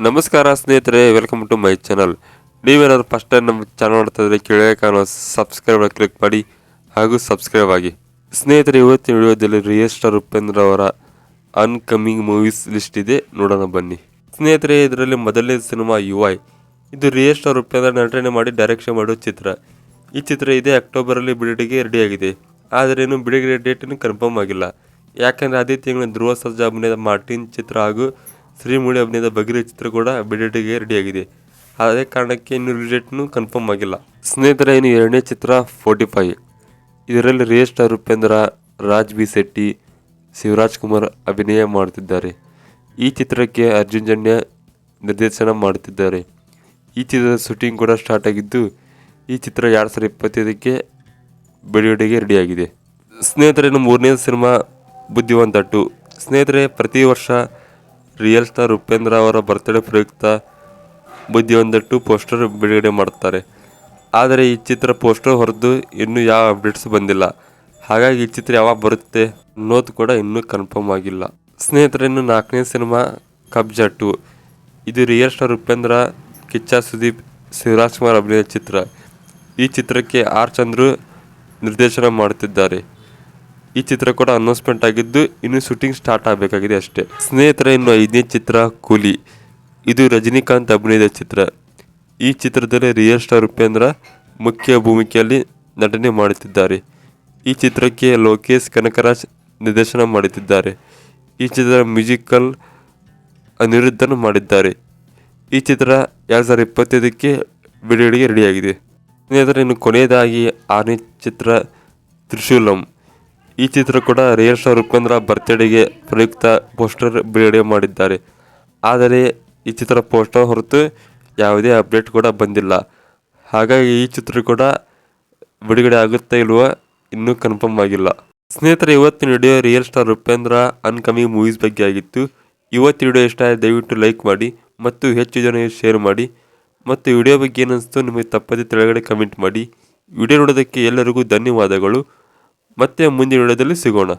ನಮಸ್ಕಾರ ಸ್ನೇಹಿತರೆ, welcome to my channel. ನೀವೇನಾದ್ರು ಫಸ್ಟ್ ಟೈಮ್ ನಮ್ಮ ಚಾನಲ್ ನೋಡ್ತಾ ಇದ್ರೆ ಕೆಳಗೆ ಕಾಣೋ ಸಬ್ಸ್ಕ್ರೈಬ್ ಕ್ಲಿಕ್ ಮಾಡಿ ಹಾಗೂ ಸಬ್ಸ್ಕ್ರೈಬ್ ಆಗಿ. ಸ್ನೇಹಿತರೆ, ಇವತ್ತಿನ ವಿಡಿಯೋದಲ್ಲಿ ರಿಯಲ್ ಸ್ಟಾರ್ ಉಪೇಂದ್ರ ಅವರ ಅನ್ಕಮಿಂಗ್ ಮೂವೀಸ್ ಲಿಸ್ಟ್ ಇದೆ, ನೋಡೋಣ ಬನ್ನಿ. ಸ್ನೇಹಿತರೆ, ಇದರಲ್ಲಿ ಮೊದಲನೇ ಸಿನಿಮಾ UI. ಇದು ರಿಯಲ್ ಸ್ಟಾರ್ ಉಪೇಂದ್ರ ನಟನೆ ಮಾಡಿ ಡೈರೆಕ್ಷನ್ ಮಾಡೋ ಚಿತ್ರ. ಈ ಚಿತ್ರ ಇದೇ ಅಕ್ಟೋಬರಲ್ಲಿ ಬಿಡುಗಡೆಗೆ ರೆಡಿಯಾಗಿದೆ. ಆದರೆ ಇನ್ನು ಬಿಡುಗಡೆ ಡೇಟನ್ನು ಕನ್ಫರ್ಮ್ ಆಗಿಲ್ಲ. ಯಾಕಂದರೆ ಅದೇ ತಿಂಗಳ ಧ್ರುವ ಸರ್ಜಾ ಅಭಿನಯದ ಮಾರ್ಟಿನ್ ಚಿತ್ರ ಹಾಗೂ ಶ್ರೀಮುಳಿ ಅಭಿನಯದ ಬಗಿರಿ ಚಿತ್ರ ಕೂಡ ಬಿಡುಗಡೆಗೆ ರೆಡಿಯಾಗಿದೆ. ಅದೇ ಕಾರಣಕ್ಕೆ ಇನ್ನು ರಿಲೀಸ್ ಡೇಟ್ನು ಕನ್ಫರ್ಮ್ ಆಗಿಲ್ಲ. ಸ್ನೇಹಿತರೆ, ಇನ್ನು ಎರಡನೇ ಚಿತ್ರ 45. ಇದರಲ್ಲಿ real star Upendra, Raj B Shetty, Shivaraj Kumar ಅಭಿನಯ ಮಾಡುತ್ತಿದ್ದಾರೆ. ಈ ಚಿತ್ರಕ್ಕೆ ಅರ್ಜುನ್ ಜನ್ಯ ನಿರ್ದೇಶನ ಮಾಡುತ್ತಿದ್ದಾರೆ. ಈ ಚಿತ್ರದ ಶೂಟಿಂಗ್ ಕೂಡ ಸ್ಟಾರ್ಟ್ ಆಗಿದ್ದು, ಈ ಚಿತ್ರ 2025ಕ್ಕೆ ಬಿಡುಗಡೆಗೆ ರೆಡಿಯಾಗಿದೆ. ಸ್ನೇಹಿತರೆ, ಇನ್ನು ಮೂರನೇ ಸಿನಿಮಾ ಬುದ್ಧಿವಂತ 2. ಸ್ನೇಹಿತರೆ, ಪ್ರತಿ ವರ್ಷ ರಿಯಲ್ ಸ್ಟಾರ್ ಉಪೇಂದ್ರ ಅವರ ಬರ್ತ್ಡೇ ಪ್ರಯುಕ್ತ ಬುದ್ಧಿವಂತ 2 ಪೋಸ್ಟರ್ ಬಿಡುಗಡೆ ಮಾಡುತ್ತಾರೆ. ಆದರೆ ಈ ಚಿತ್ರ ಪೋಸ್ಟರ್ ಹೊರತು ಇನ್ನೂ ಯಾವ ಅಪ್ಡೇಟ್ಸ್ ಬಂದಿಲ್ಲ. ಹಾಗಾಗಿ ಈ ಚಿತ್ರ ಯಾವಾಗ ಬರುತ್ತೆ ಅನ್ನೋದು ಕೂಡ ಇನ್ನೂ ಕನ್ಫರ್ಮ್ ಆಗಿಲ್ಲ. ಸ್ನೇಹಿತರೆ, ಇನ್ನು ನಾಲ್ಕನೇ ಸಿನಿಮಾ ಕಬ್ಜಾ 2. ಇದು ರಿಯಲ್ ಸ್ಟಾರ್ ಉಪೇಂದ್ರ, ಕಿಚ್ಚ ಸುದೀಪ್, ಶಿವರಾಜ್ ಕುಮಾರ್ ಅಭಿನಯದ ಚಿತ್ರ. ಈ ಚಿತ್ರಕ್ಕೆ ಆರ್ ಚಂದ್ರು ನಿರ್ದೇಶನ ಮಾಡುತ್ತಿದ್ದಾರೆ. ಈ ಚಿತ್ರ ಕೂಡ ಅನೌನ್ಸ್ಮೆಂಟ್ ಆಗಿದ್ದು, ಇನ್ನು ಶೂಟಿಂಗ್ ಸ್ಟಾರ್ಟ್ ಆಗಬೇಕಾಗಿದೆ ಅಷ್ಟೇ. ಸ್ನೇಹಿತರೆ, ಇನ್ನು ಐದನೇ ಚಿತ್ರ ಕೂಲಿ. ಇದು ರಜನಿಕಾಂತ್ ಅಭಿನಯದ ಚಿತ್ರ. ಈ ಚಿತ್ರದಲ್ಲಿ ರಿಯಲ್ ಸ್ಟಾರ್ ಉಪೇಂದ್ರ ಮುಖ್ಯ ಭೂಮಿಕೆಯಲ್ಲಿ ನಟನೆ ಮಾಡುತ್ತಿದ್ದಾರೆ. ಈ ಚಿತ್ರಕ್ಕೆ ಲೋಕೇಶ್ ಕನಕರಾಜ್ ನಿರ್ದೇಶನ ಮಾಡುತ್ತಿದ್ದಾರೆ. ಈ ಚಿತ್ರ ಮ್ಯೂಸಿಕಲ್ ಅನಿರುದ್ಧನ್ ಮಾಡಿದ್ದಾರೆ. ಈ ಚಿತ್ರ 2025ಕ್ಕೆ ಬಿಡುಗಡೆಗೆ ರೆಡಿಯಾಗಿದೆ. ಸ್ನೇಹಿತರೆ, ಇನ್ನು ಕೊನೆಯದಾಗಿ ಆರನೇ ಚಿತ್ರ ತ್ರಿಶೂಲಂ. ಈ ಚಿತ್ರ ಕೂಡ ರಿಯಲ್ ಸ್ಟಾರ್ ಉಪೇಂದ್ರ ಬರ್ತ್ಡೇಗೆ ಪ್ರಯುಕ್ತ ಪೋಸ್ಟರ್ ಬಿಡುಗಡೆ ಮಾಡಿದ್ದಾರೆ. ಆದರೆ ಈ ಚಿತ್ರ ಪೋಸ್ಟರ್ ಹೊರತು ಯಾವುದೇ ಅಪ್ಡೇಟ್ ಕೂಡ ಬಂದಿಲ್ಲ. ಹಾಗಾಗಿ ಈ ಚಿತ್ರ ಕೂಡ ಬಿಡುಗಡೆ ಆಗುತ್ತಾ ಇಲ್ವೋ ಇನ್ನೂ ಕನ್ಫರ್ಮ್ ಆಗಿಲ್ಲ. ಸ್ನೇಹಿತರೆ, ಇವತ್ತಿನ video real star Upendra upcoming movies ಬಗ್ಗೆ ಆಗಿತ್ತು. ಇವತ್ತಿನ ವಿಡಿಯೋ ಇಷ್ಟ ಆಗಿದೆ ದಯವಿಟ್ಟು ಲೈಕ್ ಮಾಡಿ ಮತ್ತು ಹೆಚ್ಚು ಜನರಿಗೆ ಶೇರ್ ಮಾಡಿ. ಮತ್ತು ವಿಡಿಯೋ ಬಗ್ಗೆ ಏನಿಸ್ತು ನಿಮಗೆ ತಪ್ಪದೆ ಕೆಳಗಡೆ ಕಮೆಂಟ್ ಮಾಡಿ. ವಿಡಿಯೋ ನೋಡೋದಕ್ಕೆ ಎಲ್ಲರಿಗೂ ಧನ್ಯವಾದಗಳು. ಮತ್ತೆ ಮುಂದಿನ ವಿಡಿಯೋದಲ್ಲಿ ಸಿಗೋಣ.